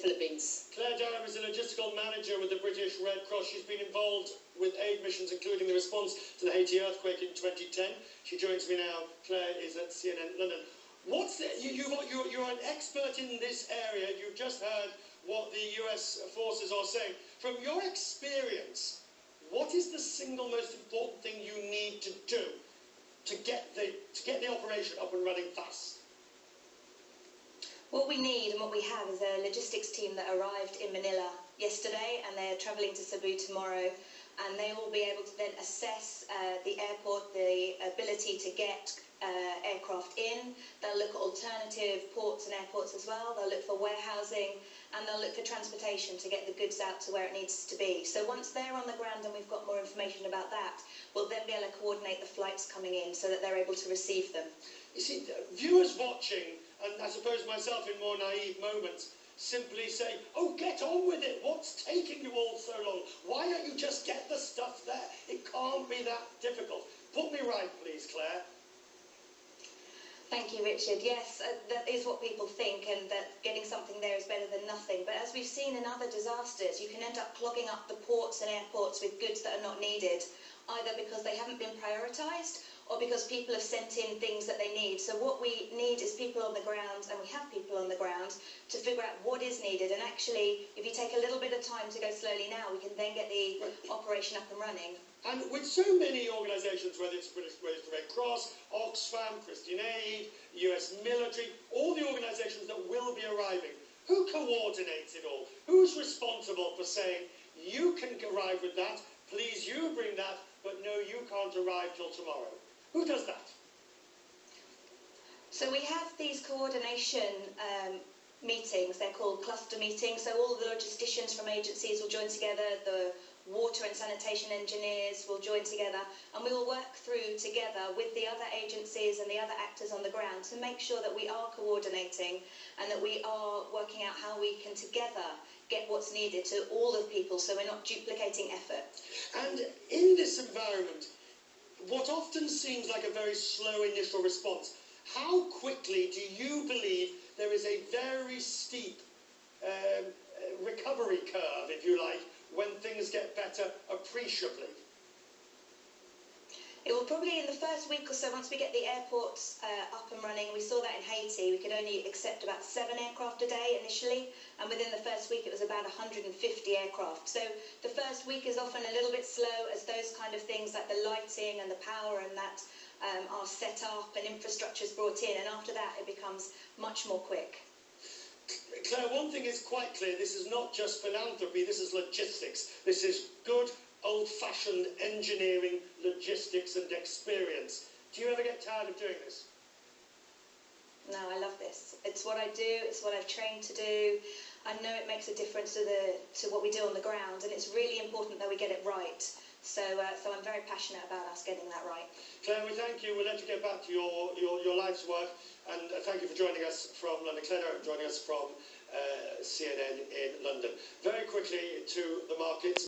Philippines. Claire Durham is a logistical manager with the British Red Cross. She's been involved with aid missions, including the response to the Haiti earthquake in 2010. She joins me now. Claire is at CNN London. You're an expert in this area. You've just heard what the US forces are saying. From your experience, what is the single most important thing you need to do to get the operation up and running fast? What we need and what we have is a logistics team that arrived in Manila yesterday, and they're travelling to Cebu tomorrow, and they will be able to then assess the airport, the ability to get aircraft in. They'll look at alternative ports and airports as well. They'll look for warehousing, and they'll look for transportation to get the goods out to where it needs to be. So once they're on the ground and we've got more information about that, we'll then be able to coordinate the flights coming in so that they're able to receive them. You see, viewers watching, and I suppose myself in more naive moments, simply say, oh, get on with it. What's taking you all so long? Why don't you just get the stuff there? It can't be that difficult. Put me right, please, Claire. Thank you, Richard. Yes, that is what people think, and that getting something there is better than nothing. But as we've seen in other disasters, you can end up clogging up the ports and airports with goods that are not needed, either because they haven't been prioritised or because people have sent in things that they need. So what we need is people on the ground, and we have people on the ground, to figure out what is needed. And actually, if you take a little bit of time to go slowly now, we can then get the operation up and running. And with so many organisations, whether it's the Red Cross, Oxfam, Christian Aid, US military, all the organisations that will be arriving, who coordinates it all? Who's responsible for saying, you can arrive with that, please you bring that, but no, you can't arrive till tomorrow? Who does that? So we have these coordination meetings. They're called cluster meetings. So all the logisticians from agencies will join together, the water and sanitation engineers will join together, and we will work through together with the other agencies and the other actors on the ground to make sure that we are coordinating and that we are working out how we can together get what's needed to all the people, so we're not duplicating effort. And in this environment, what often seems like a very slow initial response, how quickly do you believe there is a very steep recovery curve, if you like, when things get better appreciably? It will probably, in the first week or so, once we get the airports up and running, we saw that in Haiti, we could only accept about 7 aircraft a day initially, and within the first week it was about 150 aircraft. So the first week is often a little bit slow as those kind of things like the lighting and the power and that are set up and infrastructure is brought in, and after that it becomes much more quick. Claire, one thing is quite clear, this is not just philanthropy, this is logistics. This is good old-fashioned engineering, logistics and experience. Do you ever get tired of doing this? No, I love this. It's what I do, it's what I've trained to do. I know it makes a difference to what we do on the ground, and it's really important that we get it right. So I'm very passionate about us getting that right. Claire, we thank you. We'll let you get back to your life's work, and thank you for joining us from London. Claire, joining us from CNN in London. Very quickly to the markets.